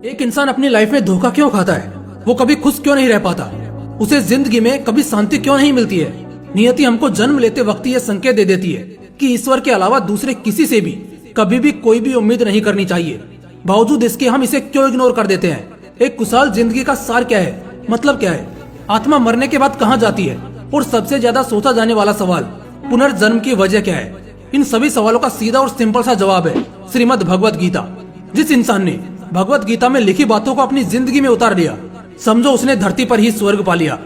एक इंसान अपनी लाइफ में धोखा क्यों खाता है? वो कभी खुश क्यों नहीं रह पाता? उसे जिंदगी में कभी शांति क्यों नहीं मिलती है? नियति हमको जन्म लेते वक्त ये संकेत दे देती है कि ईश्वर के अलावा दूसरे किसी से भी कभी भी कोई भी उम्मीद नहीं करनी चाहिए। बावजूद इसके हम इसे क्यों इग्नोर कर देते हैं? एक खुशहाल जिंदगी का सार क्या है? मतलब क्या है? आत्मा मरने के बाद कहाँ जाती है? और सबसे ज्यादा सोचा जाने वाला सवाल, पुनर्जन्म की वजह क्या है? इन सभी सवालों का सीधा और सिंपल सा जवाब है श्रीमद् भगवत गीता। जिस इंसान ने भगवत गीता में लिखी बातों को अपनी जिंदगी में उतार लिया, समझो उसने धरती पर ही स्वर्ग पा लिया।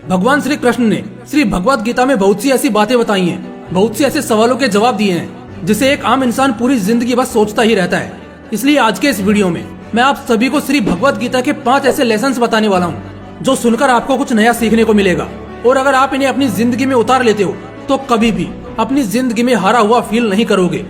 भगवान श्री कृष्ण ने श्री भगवत गीता में बहुत सी ऐसी बातें बताई हैं, बहुत सी ऐसे सवालों के जवाब दिए हैं जिसे एक आम इंसान पूरी जिंदगी बस सोचता ही रहता है। इसलिए आज के इस वीडियो में मैं आप सभी को श्री भगवत गीता के 5 ऐसे लेसन्स बताने वाला हूँ जो सुनकर आपको कुछ नया सीखने को मिलेगा। और अगर आप इन्हें अपनी जिंदगी में उतार लेते हो तो कभी भी अपनी जिंदगी में हारा हुआ फील नहीं करोगे।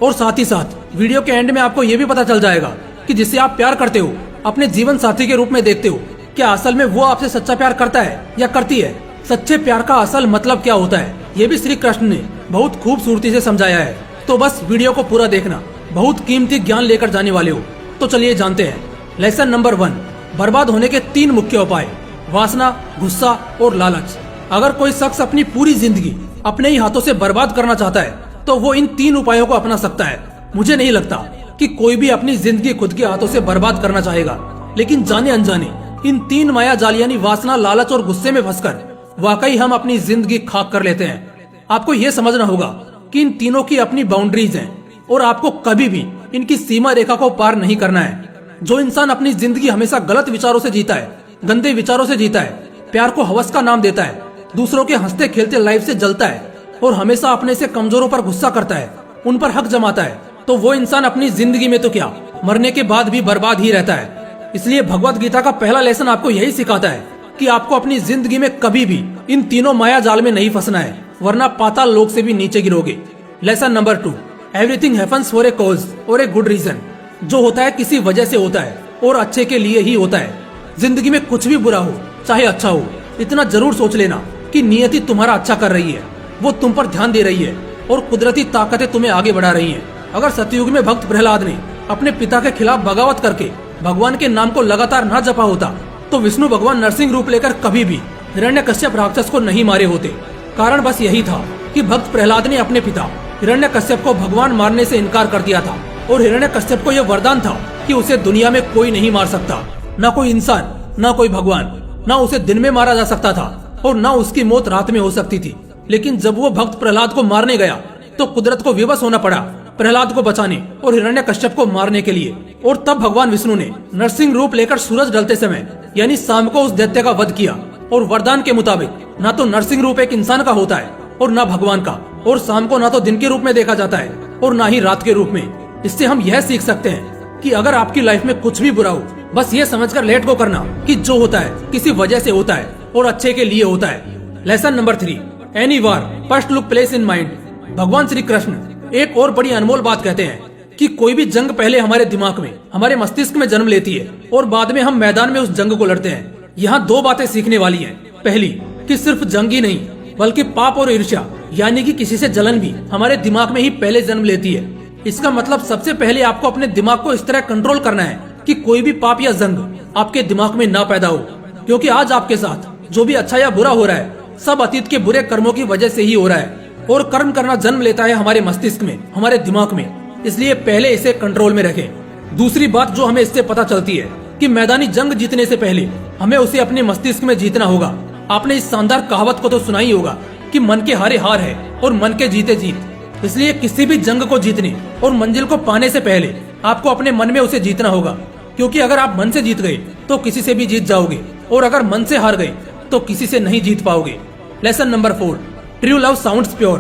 और साथ ही साथ वीडियो के एंड में आपको ये भी पता चल जाएगा कि जिसे आप प्यार करते हो, अपने जीवन साथी के रूप में देखते हो, क्या असल में वो आपसे सच्चा प्यार करता है या करती है? सच्चे प्यार का असल मतलब क्या होता है, ये भी श्री कृष्ण ने बहुत खूबसूरती से समझाया है। तो बस वीडियो को पूरा देखना, बहुत कीमती ज्ञान लेकर जाने वाले हो। तो चलिए जानते हैं। लेसन नंबर 1, बर्बाद होने के 3 मुख्य उपाय, वासना, गुस्सा और लालच। अगर कोई शख्स अपनी पूरी जिंदगी अपने ही हाथों से बर्बाद करना चाहता है तो वो इन 3 उपायों को अपना सकता है। मुझे नहीं लगता कि कोई भी अपनी जिंदगी खुद के हाथों से बर्बाद करना चाहेगा, लेकिन जाने अनजाने इन 3 माया जाल यानी वासना, लालच और गुस्से में फंसकर वाकई हम अपनी जिंदगी खाक कर लेते हैं। आपको ये समझना होगा कि इन तीनों की अपनी बाउंड्रीज हैं और आपको कभी भी इनकी सीमा रेखा को पार नहीं करना है। जो इंसान अपनी जिंदगी हमेशा गलत विचारों से जीता है, गंदे विचारों से जीता है, प्यार को हवस का नाम देता है, दूसरों के हंसते खेलते लाइफ से जलता है और हमेशा अपने से कमजोरों पर गुस्सा करता है, उन पर हक जमाता है, तो वो इंसान अपनी जिंदगी में तो क्या, मरने के बाद भी बर्बाद ही रहता है। इसलिए भगवत गीता का पहला लेसन आपको यही सिखाता है कि आपको अपनी जिंदगी में कभी भी इन तीनों माया जाल में नहीं फंसना है, वरना पाताल लोक से भी नीचे गिरोगे। Lesson number 2, everything happens for a cause और ए गुड रीजन। जो होता है किसी वजह से होता है और अच्छे के लिए ही होता है। जिंदगी में कुछ भी बुरा हो चाहे अच्छा हो, इतना जरूर सोच लेना कि नियति तुम्हारा अच्छा कर रही है, वो तुम पर ध्यान दे रही है और कुदरती ताकतें तुम्हें आगे बढ़ा रही हैं। अगर सतयुग में भक्त प्रहलाद ने अपने पिता के खिलाफ बगावत करके भगवान के नाम को लगातार न जपा होता तो विष्णु भगवान नरसिंह रूप लेकर कभी भी हिरण्यकश्यप राक्षस को नहीं मारे होते। कारण बस यही था कि भक्त प्रहलाद ने अपने पिता हिरण्यकश्यप को भगवान मारने से इनकार कर दिया था और हिरण्यकश्यप को यह वरदान था कि उसे दुनिया में कोई नहीं मार सकता, न कोई इंसान, न कोई भगवान। न उसे दिन में मारा जा सकता था और न उसकी मौत रात में हो सकती थी। लेकिन जब वो भक्त प्रहलाद को मारने गया तो कुदरत को विवश होना पड़ा प्रहलाद को बचाने और हिरण्यकश्यप को मारने के लिए। और तब भगवान विष्णु ने नरसिंह रूप लेकर सूरज ढलते समय यानी शाम को उस दैत्य का वध किया। और वरदान के मुताबिक न तो नरसिंह रूप एक इंसान का होता है और न भगवान का, और शाम को न तो दिन के रूप में देखा जाता है और न ही रात के रूप में। इससे हम यह सीख सकते हैं कि अगर आपकी लाइफ में कुछ भी बुरा हो, बस ये समझकर लेट गो करना कि जो होता है किसी वजह से होता है और अच्छे के लिए होता है। Lesson number 3, any war first look place in mind. भगवान श्री कृष्ण एक और बड़ी अनमोल बात कहते हैं कि कोई भी जंग पहले हमारे दिमाग में, हमारे मस्तिष्क में जन्म लेती है और बाद में हम मैदान में उस जंग को लड़ते हैं। यहाँ 2 बातें सीखने वाली हैं। पहली कि सिर्फ जंग ही नहीं बल्कि पाप और ईर्ष्या यानी कि किसी से जलन भी हमारे दिमाग में ही पहले जन्म लेती है। इसका मतलब सबसे पहले आपको अपने दिमाग को इस तरह कंट्रोल करना है कि कोई भी पाप या जंग आपके दिमाग में ना पैदा हो। क्योंकि आज आपके साथ जो भी अच्छा या बुरा हो रहा है सब अतीत के बुरे कर्मों की वजह से ही हो रहा है। और कर्म करना जन्म लेता है हमारे मस्तिष्क में, हमारे दिमाग में। इसलिए पहले इसे कंट्रोल में रखें। दूसरी बात जो हमें इससे पता चलती है कि मैदानी जंग जीतने से पहले हमें उसे अपने मस्तिष्क में जीतना होगा। आपने इस शानदार कहावत को तो सुना ही होगा कि मन के हारे हार है और मन के जीते जीत। इसलिए किसी भी जंग को जीतने और मंजिल को पाने से पहले आपको अपने मन में उसे जीतना होगा। क्योंकि अगर आप मन से जीत गए तो किसी से भी जीत जाओगे, और अगर मन से हार गए तो किसी से नहीं जीत पाओगे। Lesson number 4, true love sounds pure.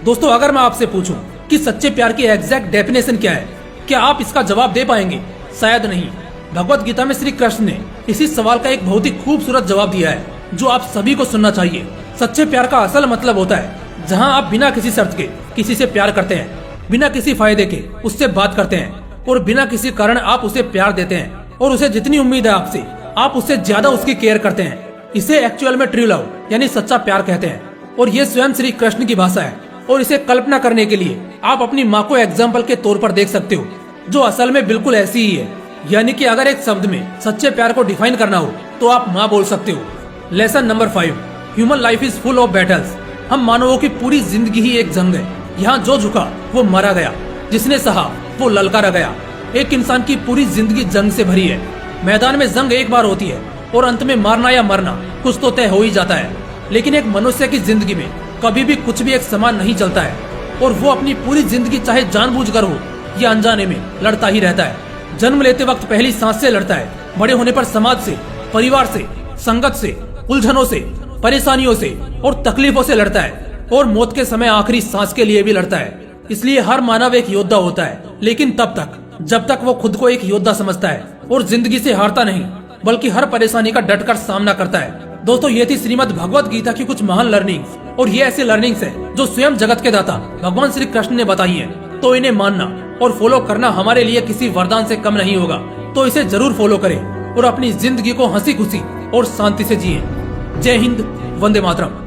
दोस्तों, अगर मैं आपसे पूछूं कि सच्चे प्यार की एग्जैक्ट डेफिनेशन क्या है, क्या आप इसका जवाब दे पाएंगे? शायद नहीं। भगवत गीता में श्री कृष्ण ने इसी सवाल का एक बहुत ही खूबसूरत जवाब दिया है जो आप सभी को सुनना चाहिए। सच्चे प्यार का असल मतलब होता है जहां आप बिना किसी शर्त के किसी से प्यार करते हैं, बिना किसी फायदे के उससे बात करते हैं और बिना किसी कारण आप उसे प्यार देते हैं और उसे जितनी उम्मीद है आपसे, आप उससे ज्यादा उसकी केयर करते हैं। इसे एक्चुअल में ट्रू लव यानी सच्चा प्यार कहते हैं और ये स्वयं श्री कृष्ण की भाषा है। और इसे कल्पना करने के लिए आप अपनी माँ को एग्जाम्पल के तौर पर देख सकते हो, जो असल में बिल्कुल ऐसी ही है। यानी कि अगर एक शब्द में सच्चे प्यार को डिफाइन करना हो तो आप माँ बोल सकते हो। Lesson number 5, human life is full of battles. हम मानवों की पूरी जिंदगी ही एक जंग है। यहाँ जो झुका वो मारा गया, जिसने सहा वो ललकारा गया। एक इंसान की पूरी जिंदगी जंग से भरी है। मैदान में जंग एक बार होती है और अंत में मारना या मरना कुछ तो तय हो ही जाता है। लेकिन एक मनुष्य की जिंदगी में कभी भी कुछ भी एक समान नहीं चलता है, और वो अपनी पूरी जिंदगी चाहे जानबूझकर हो या अनजाने में लड़ता ही रहता है। जन्म लेते वक्त पहली सांस से लड़ता है, बड़े होने पर समाज से, परिवार से, संगत से, उलझनों से, परेशानियों से और तकलीफों से लड़ता है, और मौत के समय आखिरी सांस के लिए भी लड़ता है। इसलिए हर मानव एक योद्धा होता है, लेकिन तब तक जब तक वो खुद को एक योद्धा समझता है और जिंदगी से हारता नहीं, बल्कि हर परेशानी का डटकर सामना करता है। दोस्तों, ये थी श्रीमद् भगवत गीता की कुछ महान लर्निंग्स, और ये ऐसी लर्निंग्स है जो स्वयं जगत के दाता भगवान श्री कृष्ण ने बताई है। तो इन्हें मानना और फॉलो करना हमारे लिए किसी वरदान से कम नहीं होगा। तो इसे जरूर फॉलो करें और अपनी जिंदगी को हंसी खुशी और शांति से जिए। जय हिंद, वंदे मातरम।